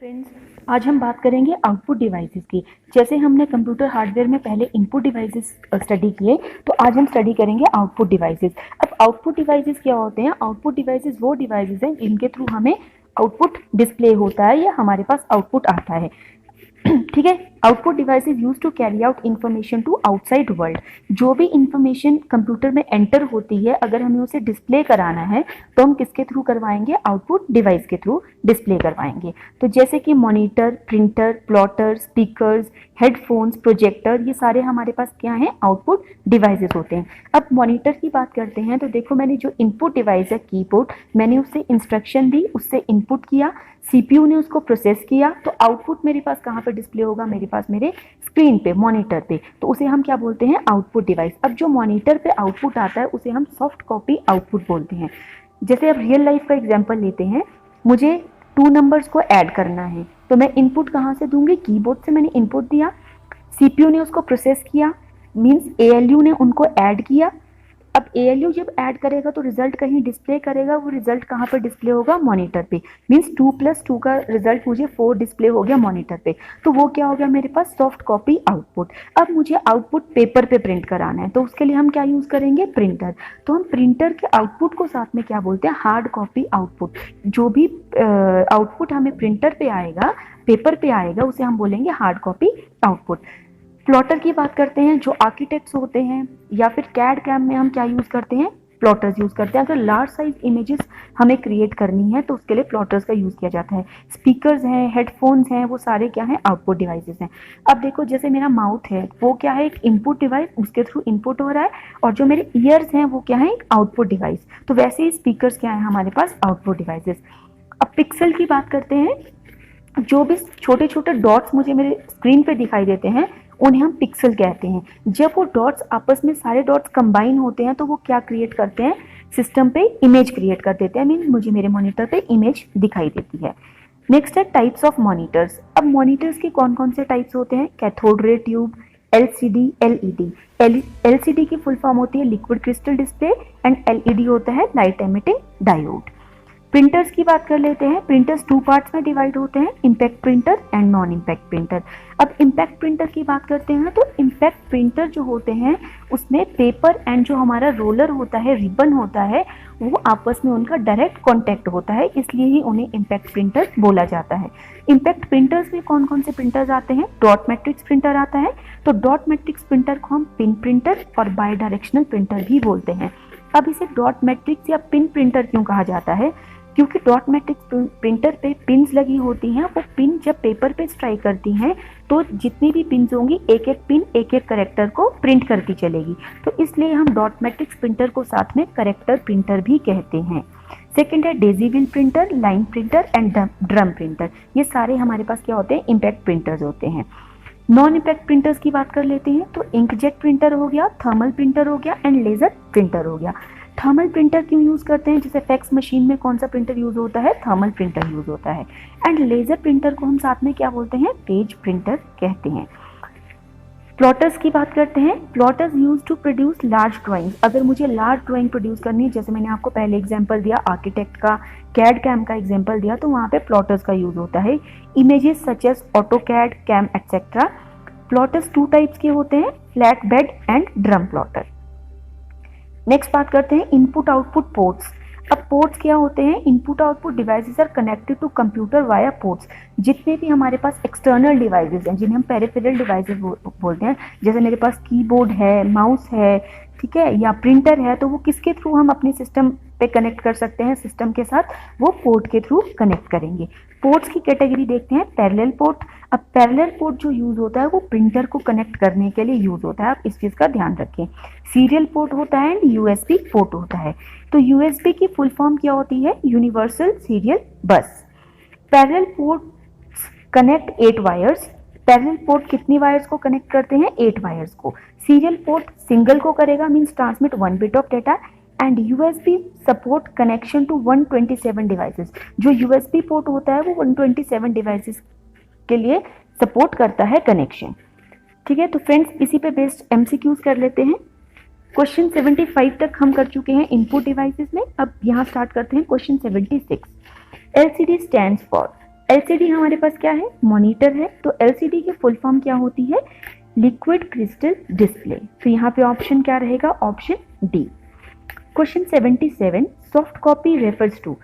Friends, आज हम बात करेंगे आउटपुट डिवाइसेस की। जैसे हमने कंप्यूटर हार्डवेयर में पहले इनपुट डिवाइसेस स्टडी किए, तो आज हम स्टडी करेंगे आउटपुट डिवाइसेस। अब आउटपुट डिवाइसेस क्या होते हैं? आउटपुट डिवाइसेस वो डिवाइसेस हैं जिनके थ्रू हमें आउटपुट डिस्प्ले होता है या हमारे पास आउटपुट आता है। ठीक है। Output devices use to carry out information to outside world. जो भी इंफॉर्मेशन कंप्यूटर में एंटर होती है, अगर हमें उसे डिस्प्ले कराना है तो हम किसके थ्रू करवाएंगे? आउटपुट डिवाइस के थ्रू डिस्प्ले करवाएंगे। तो जैसे कि monitor, printer, plotter, speakers, headphones, projector, ये सारे हमारे पास क्या हैं? आउटपुट डिवाइसेस होते हैं। अब मॉनिटर की बात करते हैं तो देखो, मैंने जो इनपुट डिवाइस है कीबोर्ड, मैंने उससे इंस्ट्रक्शन दी, उससे इनपुट किया, सीपीयू ने उसको प्रोसेस किया, तो आउटपुट मेरे पास कहाँ पर डिस्प्ले होगा? मेरे पास मेरे स्क्रीन पे, मॉनिटर पे। तो उसे हम क्या बोलते हैं? Output device. अब जो मॉनिटर पे आउटपुट आता है उसे हम सॉफ्ट कॉपी आउटपुट बोलते हैं। जैसे अब रियल लाइफ का एग्जांपल लेते हैं, मुझे 2 नंबर्स को ऐड करना है, तो मैं इनपुट कहाँ से दूंगी? कीबोर्ड से मैंने इनपुट दिया, सीपीयू ने उसको प्रोसेस किया, मीन्स एएलयू ने उनको ऐड किया। अब एएलयू जब ऐड करेगा तो रिजल्ट कहीं डिस्प्ले करेगा, वो रिजल्ट कहाँ पर डिस्प्ले होगा? मॉनिटर पे। मीन्स 2 + 2 का रिजल्ट मुझे 4 डिस्प्ले हो गया मॉनिटर पे। तो वो क्या हो गया मेरे पास? Soft copy output. अब मुझे आउटपुट पेपर पे प्रिंट कराना है, तो उसके लिए हम क्या यूज करेंगे? प्रिंटर। तो हम प्रिंटर के आउटपुट को साथ में क्या बोलते हैं? Hard copy output. जो भी आउटपुट हमें प्रिंटर पे आएगा, पेपर पे आएगा, उसे हम बोलेंगे हार्ड कॉपी आउटपुट। प्लॉटर की बात करते हैं। जो आर्किटेक्ट्स होते हैं या फिर कैड कैम में हम क्या यूज करते हैं? प्लॉटर्स यूज करते हैं। अगर लार्ज साइज इमेजेस हमें क्रिएट करनी है तो उसके लिए प्लॉटर्स का यूज किया जाता है। स्पीकर्स हैं, हेडफोन्स हैं, वो सारे क्या हैं? आउटपुट डिवाइसेस हैं। अब देखो, जैसे मेरा माउथ है, वो क्या है? एक इनपुट डिवाइस, उसके थ्रू इनपुट हो रहा है। और जो मेरे ईयर्स हैं वो क्या है? एक आउटपुट डिवाइस। तो वैसे ही स्पीकर्स क्या है हमारे पास? Output devices. अब पिक्सल की बात करते हैं। जो भी छोटे छोटे डॉट्स मुझे मेरे स्क्रीन पे दिखाई देते हैं उन्हें हम पिक्सल कहते हैं। जब वो डॉट्स आपस में, सारे डॉट्स कंबाइन होते हैं, तो वो क्या क्रिएट करते हैं? सिस्टम पे इमेज क्रिएट कर देते हैं। मीन मुझे मेरे मॉनिटर पे इमेज दिखाई देती है। नेक्स्ट है टाइप्स ऑफ मॉनिटर्स। अब मॉनिटर्स के कौन कौन से टाइप्स होते हैं? Cathode ray tube, LCD, LED. LCD की फुल फॉर्म होती है liquid crystal display, and LED होता है लाइट एमिटिंग डायोड। प्रिंटर्स की बात कर लेते हैं। प्रिंटर्स 2 पार्ट्स में डिवाइड होते हैं, impact printer and non impact printer. अब इम्पैक्ट प्रिंटर की बात करते हैं तो इम्पैक्ट प्रिंटर जो होते हैं उसमें पेपर एंड जो हमारा रोलर होता है, रिबन होता है, वो आपस में उनका डायरेक्ट कॉन्टैक्ट होता है, इसलिए ही उन्हें इम्पैक्ट प्रिंटर बोला जाता है। इम्पैक्ट प्रिंटर्स में कौन कौन से प्रिंटर्स आते हैं? डॉट मैट्रिक्स प्रिंटर आता है। तो डॉट मैट्रिक्स प्रिंटर को हम पिन प्रिंटर और बाई डायरेक्शनल प्रिंटर भी बोलते हैं। अब इसे डॉट मैट्रिक्स या पिन प्रिंटर क्यों कहा जाता है? क्योंकि डॉट मैट्रिक्स प्रिंटर पे पिन्स लगी होती हैं। वो पिन जब पेपर पे स्ट्राइक करती हैं तो जितनी भी पिन्स होंगी, एक एक पिन एक एक करेक्टर को प्रिंट करती चलेगी। तो इसलिए हम डॉट मैट्रिक्स प्रिंटर को साथ में करेक्टर प्रिंटर भी कहते हैं। सेकेंड है Daisy wheel printer, line printer and drum printer. ये सारे हमारे पास क्या होते हैं? इम्पैक्ट प्रिंटर्स होते हैं। नॉन इम्पैक्ट प्रिंटर्स की बात कर लेते हैं तो इंकजेट प्रिंटर हो गया, थर्मल प्रिंटर हो गया एंड लेजर प्रिंटर हो गया। थर्मल प्रिंटर क्यों यूज करते हैं? जैसे फैक्स मशीन में कौन सा प्रिंटर यूज होता है? थर्मल प्रिंटर यूज होता है। एंड लेजर प्रिंटर को हम साथ में क्या बोलते हैं? पेज प्रिंटर कहते हैं। प्लॉटर्स की बात करते हैं। Plotters use to produce large drawings. अगर मुझे लार्ज ड्राइंग प्रोड्यूस करनी है, जैसे मैंने आपको पहले एग्जांपल दिया आर्किटेक्ट का, कैड कैम का एग्जांपल दिया, तो वहाँ पे प्लॉटर्स का यूज होता है। Images such as AutoCAD, CAM etcetera. Plotters 2 types के होते हैं, flat bed and drum plotter. Next बात करते हैं इनपुट आउटपुट पोर्ट्स। अब पोर्ट्स क्या होते हैं? Input output devices are connected to computer via ports. जितने भी हमारे पास एक्सटर्नल डिवाइसेस हैं, जिन्हें हम पेरिफेरल डिवाइसेस बोलते हैं, जैसे मेरे पास कीबोर्ड है, माउस है, ठीक है, या प्रिंटर है, तो वो किसके थ्रू हम अपने सिस्टम पे कनेक्ट कर सकते हैं? सिस्टम के साथ वो पोर्ट के थ्रू कनेक्ट करेंगे। पोर्ट्स की कैटेगरी देखते हैं। Parallel port. अब पैरेलल पोर्ट जो यूज होता है वो प्रिंटर को कनेक्ट करने के लिए यूज होता है, आप इस चीज का ध्यान रखें। सीरियल पोर्ट होता है एंड यूएसबी पोर्ट होता है। तो यूएसबी की फुल फॉर्म क्या होती है? यूनिवर्सल सीरियल बस। Parallel port connect 8 wires. Parallel port कितनी वायर्स को कनेक्ट करते हैं? 8 वायर्स को। सीरियल पोर्ट सिंगल को करेगा, means transmit 1 bit of data. And USB support connection to 127 devices. जो यूएसबी पोर्ट होता है वो 127 डिवाइसेस के लिए सपोर्ट करता है कनेक्शन। ठीक है, तो फ्रेंड्स इसी पे बेस्ड एमसीक्यूज कर लेते हैं। क्वेश्चन 75 तक हम कर चुके हैं इनपुट डिवाइसेस में। अब यहाँ स्टार्ट करते हैं question 76। LCD stands for LCD हमारे पास क्या है, मॉनिटर है। तो LCD की फुल फॉर्म क्या होती है, लिक्विड क्रिस्टल डिस्प्ले। तो यहाँ पे ऑप्शन क्या रहेगा, option D. Question 77, soft copy refers to.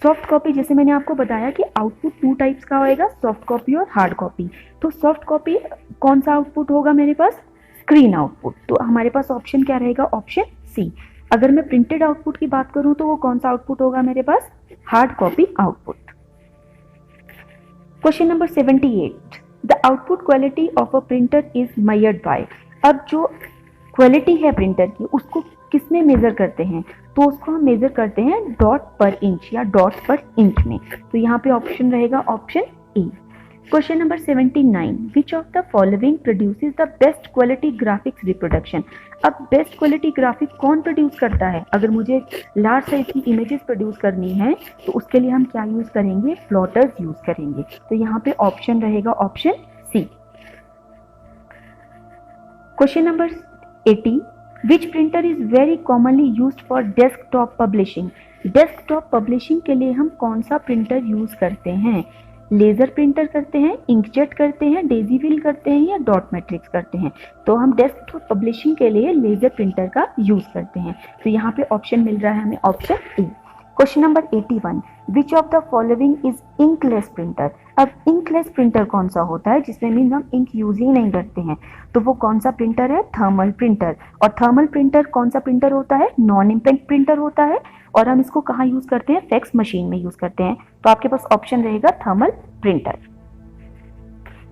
Soft copy, जैसे मैंने आपको बताया कि आउटपुट 2 टाइप्स का होएगा, सॉफ्ट कॉपी और हार्ड कॉपी। तो सॉफ्ट कॉपी कौन सा आउटपुट होगा मेरे पास, स्क्रीन आउटपुट। तो हमारे पास ऑप्शन क्या रहेगा, ऑप्शन सी। अगर मैं प्रिंटेड आउटपुट की बात करूं तो वो कौन सा आउटपुट होगा मेरे पास, hard copy output. Question number 78, the output quality of a printer is measured by. अब जो क्वालिटी है प्रिंटर की उसको किसमें मेजर करते हैं, तो उसको हम मेजर करते हैं डॉट पर इंच या डॉट पर इंच में। तो यहाँ पे ऑप्शन रहेगा option A. Question number 79, which of the following produces the best quality graphics reproduction. अब बेस्ट क्वालिटी ग्राफिक कौन प्रोड्यूस करता है, अगर मुझे लार्ज साइज की इमेजेस प्रोड्यूस करनी है तो उसके लिए हम क्या यूज करेंगे, प्लॉटर्स यूज करेंगे। तो यहाँ पे ऑप्शन रहेगा option C. Question number 80, which printer is very commonly used for desktop publishing. Desktop publishing के लिए हम कौन सा प्रिंटर यूज करते हैं, लेजर प्रिंटर करते हैं, इंकजेट करते हैं, डेजी व्हील करते हैं या डॉट मैट्रिक्स करते हैं। तो हम डेस्कटॉप पब्लिशिंग के लिए लेजर प्रिंटर का यूज करते हैं। तो यहाँ पे ऑप्शन मिल रहा है हमें option A. Question number 81, which of the following is inkless printer. अब इंकलेस प्रिंटर कौन सा होता है, जिसमें मीन हम इंक यूज ही नहीं करते हैं, तो वो कौन सा प्रिंटर है, थर्मल प्रिंटर। और थर्मल प्रिंटर कौन सा प्रिंटर होता है, नॉन इम्पैक्ट प्रिंटर होता है। और हम इसको कहाँ यूज करते हैं, फैक्स मशीन में यूज करते हैं। तो आपके पास ऑप्शन रहेगा थर्मल प्रिंटर।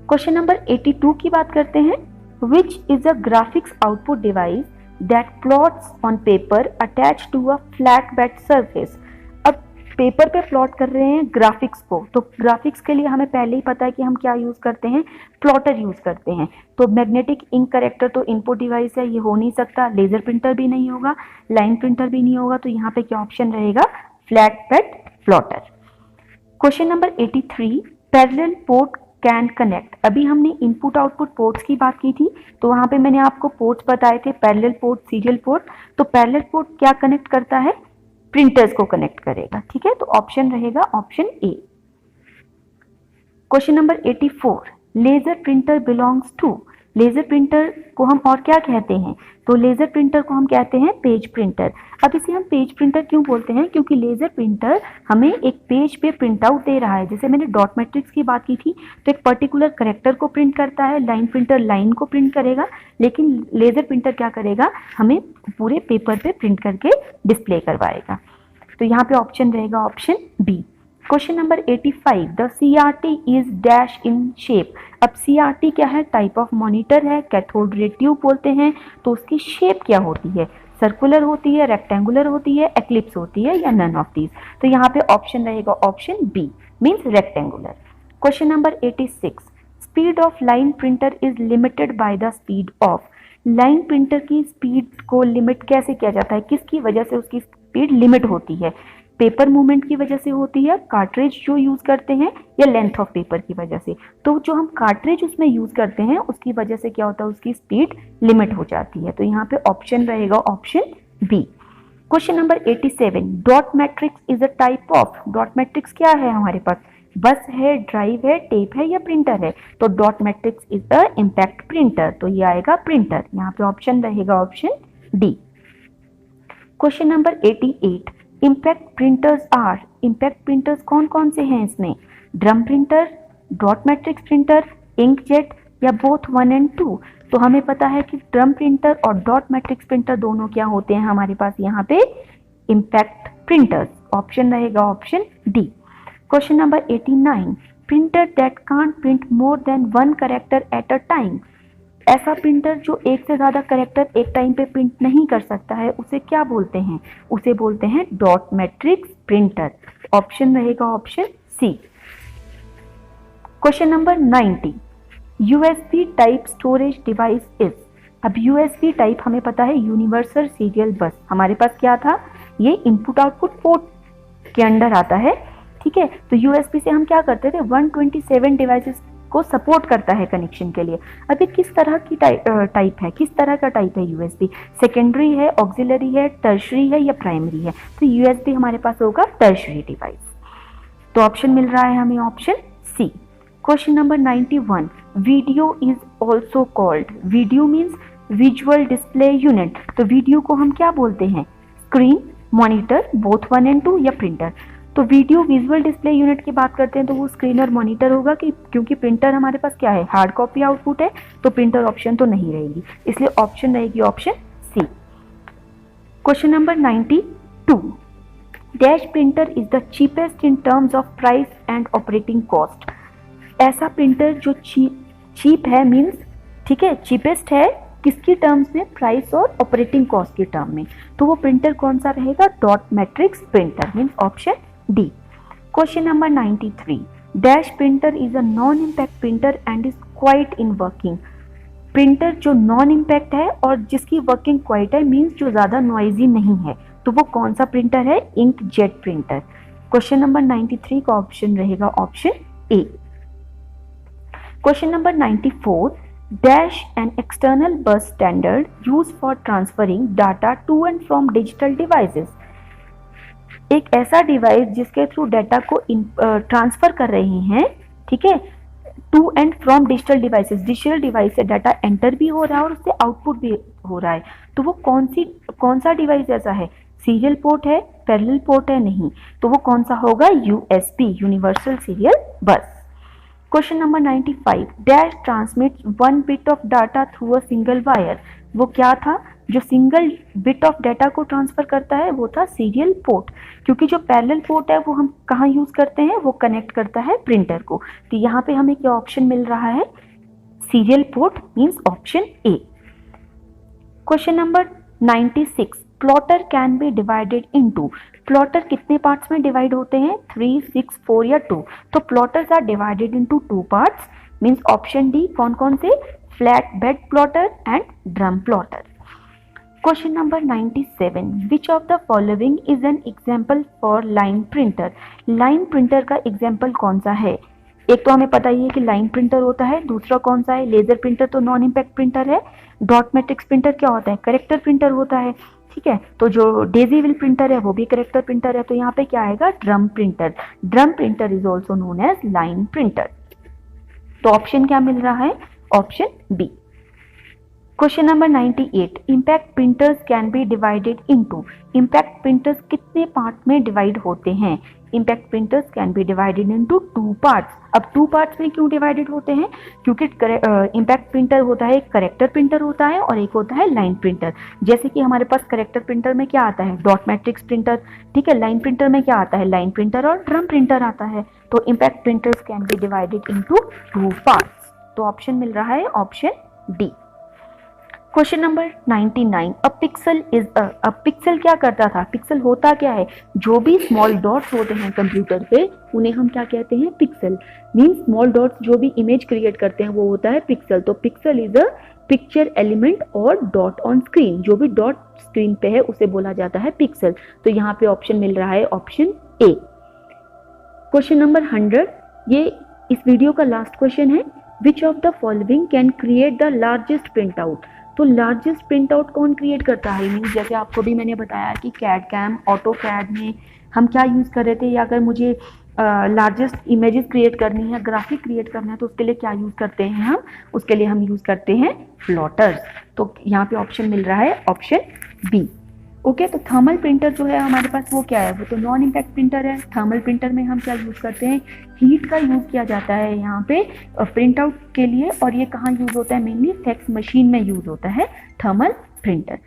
क्वेश्चन नंबर 82 की बात करते हैं, which is a graphics output device that plots on paper attach to a flat bed surface. अब पेपर पे प्लॉट कर रहे हैं ग्राफिक्स को, तो ग्राफिक्स के लिए हमें पहले ही पता है कि हम क्या यूज करते हैं, प्लॉटर यूज करते हैं। तो मैग्नेटिक इंक करेक्टर तो इनपुट डिवाइस है, ये हो नहीं सकता। लेजर प्रिंटर भी नहीं होगा, लाइन प्रिंटर भी नहीं होगा। तो यहाँ पे क्या ऑप्शन रहेगा, flat bed plotter. Question number 83, parallel port can connect. अभी हमने इनपुट आउटपुट पोर्ट्स की बात की थी, तो वहां पे मैंने आपको पोर्ट्स बताए थे, पैरेलल पोर्ट, सीरियल पोर्ट। तो पैरेलल पोर्ट क्या कनेक्ट करता है, प्रिंटर्स को कनेक्ट करेगा, ठीक है। तो ऑप्शन रहेगा option A. Question number 84, laser printer belongs to. Laser printer को हम और क्या कहते हैं, तो लेजर प्रिंटर को हम कहते हैं पेज प्रिंटर। अब इसे हम पेज प्रिंटर क्यों बोलते हैं, क्योंकि लेजर प्रिंटर हमें एक पेज पे प्रिंट आउट दे रहा है। जैसे मैंने डॉट मैट्रिक्स की बात की थी, तो एक पर्टिकुलर करेक्टर को प्रिंट करता है, लाइन प्रिंटर लाइन को प्रिंट करेगा, लेकिन लेजर प्रिंटर क्या करेगा, हमें पूरे पेपर पे प्रिंट करके डिस्प्ले करवाएगा। तो यहाँ पे ऑप्शन रहेगा option B. Question number 85, the CRT is dash in shape. अब CRT क्या है, टाइप ऑफ मॉनिटर है, कैथोड रे ट्यूब बोलते हैं। तो उसकी शेप क्या होती है, सर्कुलर होती है, रेक्टेंगुलर होती है, एक्लिप्स होती है या नन ऑफ दीज। तो यहाँ पे ऑप्शन रहेगा option B, means rectangular. Question number 86, speed of line printer is limited by the speed of. Line printer की स्पीड को लिमिट कैसे किया जाता है, किसकी वजह से उसकी स्पीड लिमिट होती है, पेपर मूवमेंट की वजह से होती है, कार्ट्रिज जो यूज करते हैं, या लेंथ ऑफ पेपर की वजह से। तो जो हम कार्ट्रिज उसमें यूज करते हैं उसकी वजह से क्या होता है, उसकी स्पीड लिमिट हो जाती है। तो यहाँ पे ऑप्शन रहेगा option B. Question number 87, dot matrix is a type of. Dot matrix क्या है हमारे पास, बस है, ड्राइव है, टेप है या प्रिंटर है। तो dot matrix is a impact printer, तो ये आएगा प्रिंटर। यहाँ पे ऑप्शन रहेगा option D. Question number 88, impact printers are. Impact printers कौन कौन से हैं इसमें, drum printer, dot matrix printer, inkjet या बोथ 1 एंड 2। तो हमें पता है कि ड्रम प्रिंटर और डॉट मैट्रिक्स प्रिंटर दोनों क्या होते हैं हमारे पास यहाँ पे, इम्पैक्ट प्रिंटर्स। ऑप्शन रहेगा option D. Question number 89, printer that can't print more than 1 character at a time. ऐसा प्रिंटर जो एक से ज्यादा कैरेक्टर एक टाइम पे प्रिंट नहीं कर सकता है, उसे क्या बोलते हैं, उसे बोलते हैं डॉट मैट्रिक्स प्रिंटर। ऑप्शन रहेगा option C. Question number 90, USB type storage device is. अब USB टाइप हमें पता है यूनिवर्सल सीरियल बस। हमारे पास क्या था, ये इनपुट आउटपुट पोर्ट के अंडर आता है, ठीक है। तो USB से हम क्या करते थे, 127 डिवाइसेस को सपोर्ट करता है कनेक्शन के लिए। अभी किस तरह की टाइप है, किस तरह का टाइप है USB, सेकेंडरी है, ऑक्सिलरी है, टर्शरी है या प्राइमरी है। तो USB हमारे पास होगा टर्शरी डिवाइस। तो ऑप्शन मिल रहा है हमें option C. Question number 91. Video is also called. Video means visual display unit. तो वीडियो को हम क्या बोलते हैं? स्क्रीन, मॉनिटर, बोथ 1 and 2 या प्रिंटर. तो वीडियो विजुअल डिस्प्ले यूनिट की बात करते हैं तो वो स्क्रीन और मॉनिटर होगा कि क्योंकि प्रिंटर हमारे पास क्या है? हार्ड कॉपी आउटपुट है, तो प्रिंटर ऑप्शन तो नहीं रहेगी, इसलिए ऑप्शन रहेगी option C. Question number 92. Dash printer is the cheapest in terms of price and operating cost. ऐसा प्रिंटर जो चीप है मीन्स ठीक है, चीपेस्ट है किसकी टर्म्स में? प्राइस और ऑपरेटिंग कॉस्ट के टर्म में. तो वो प्रिंटर कौन सा रहेगा? Dot matrix printer means option D. Question number 93. Dash printer is a non impact printer and is quite in working. Printer जो नॉन इम्पैक्ट है और जिसकी वर्किंग क्वाइट है मीन्स जो ज़्यादा नॉइजी नहीं है, तो वो कौन सा प्रिंटर है? Inkjet printer. Question number 93 का ऑप्शन रहेगा option A. Question number 94. Dash an external bus standard used for transferring data to and from digital devices. एक ऐसा डिवाइस जिसके थ्रू डाटा को ट्रांसफर कर रहे हैं, ठीक है, to and from digital devices. Digital device से डाटा एंटर भी हो रहा है और उससे आउटपुट भी हो रहा है. तो वो कौन सा डिवाइस ऐसा है? सीरियल पोर्ट है, पैरेलल पोर्ट है? नहीं. तो वो कौन सा होगा? यूएसबी, यूनिवर्सल सीरियल बस. Question number 95. Dash transmits 1 bit of data through a single wire. वो क्या था जो सिंगल बिट ऑफ डाटा को ट्रांसफर करता है? वो था सीरियल पोर्ट. क्योंकि जो पैरेलल पोर्ट है वो हम कहाँ यूज करते हैं? वो कनेक्ट करता है प्रिंटर को. तो यहाँ पे हमें क्या ऑप्शन मिल रहा है? Serial port means option A. Question number 96. Plotter can be divided into. Plotter कितने पार्ट्स में डिवाइड होते हैं? 3, 6, 4 या 2. तो plotters are divided into 2 parts means option D. कौन कौन से? Flat bed plotter and drum plotter. Question number 97. Which of the following is an example for line printer. Line printer का एग्जाम्पल कौन सा है? एक तो हमें पता ही है कि लाइन प्रिंटर होता है, दूसरा कौन सा है? लेजर प्रिंटर तो नॉन इम्पैक्ट प्रिंटर है. डॉट मैट्रिक्स प्रिंटर क्या होता है? करेक्टर प्रिंटर होता है, ठीक है. तो जो डेजी व्हील प्रिंटर है वो भी करेक्टर प्रिंटर है. तो यहाँ पे क्या आएगा? Drum printer. Drum printer is also known as line printer. तो ऑप्शन क्या मिल रहा है? Option B. Question number 98. Impact printers can be divided into. Impact printers कितने पार्ट में डिवाइड होते हैं? Impact printers can be divided into 2 parts. अब 2 पार्ट्स में क्यों डिवाइडेड होते हैं? क्योंकि इम्पैक्ट प्रिंटर होता है, एक करेक्टर प्रिंटर होता है और एक होता है लाइन प्रिंटर. जैसे कि हमारे पास करेक्टर प्रिंटर में क्या आता है? डॉट मैट्रिक्स प्रिंटर, ठीक है. लाइन प्रिंटर में क्या आता है? लाइन प्रिंटर और ड्रम प्रिंटर आता है. तो impact printers can be divided into 2 parts. तो ऑप्शन मिल रहा है ऑप्शन डी. Question number 99. अ पिक्सल क्या करता था? पिक्सल होता क्या है? जो भी स्मॉल डॉट्स होते हैं कंप्यूटर पे उन्हें हम क्या कहते हैं? पिक्सल. मीन्स स्मॉल डॉट्स जो भी इमेज क्रिएट करते हैं वो होता है पिक्सल. तो pixel is a picture element और डॉट ऑन स्क्रीन. जो भी डॉट स्क्रीन पे है उसे बोला जाता है पिक्सल. तो यहाँ पे ऑप्शन मिल रहा है ऑप्शन ए. Question number 100. ये इस वीडियो का लास्ट क्वेश्चन है. विच of the following can create the largest print out. तो लार्जेस्ट प्रिंट आउट कौन क्रिएट करता है? मीन्स जैसे आपको भी मैंने बताया कि कैड कैम, ऑटो कैड में हम क्या यूज़ कर रहे थे, या अगर मुझे लार्जेस्ट इमेजेस क्रिएट करनी है, ग्राफिक क्रिएट करना है, तो उसके लिए क्या यूज़ करते हैं हम? उसके लिए हम यूज़ करते हैं प्लॉटर्स. तो यहाँ पे ऑप्शन मिल रहा है ऑप्शन बी. ओके. तो थर्मल प्रिंटर जो है हमारे पास वो क्या है? वो तो नॉन इम्पैक्ट प्रिंटर है. थर्मल प्रिंटर में हम क्या यूज़ करते हैं? हीट का यूज़ किया जाता है यहाँ पे प्रिंट आउट के लिए. और ये कहाँ यूज़ होता है? मेनली फैक्स मशीन में यूज़ होता है थर्मल प्रिंटर.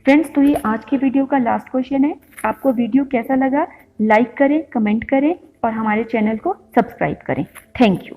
फ्रेंड्स, तो ये आज के वीडियो का लास्ट क्वेश्चन है. आपको वीडियो कैसा लगा? लाइक करें, कमेंट करें और हमारे चैनल को सब्सक्राइब करें. Thank you.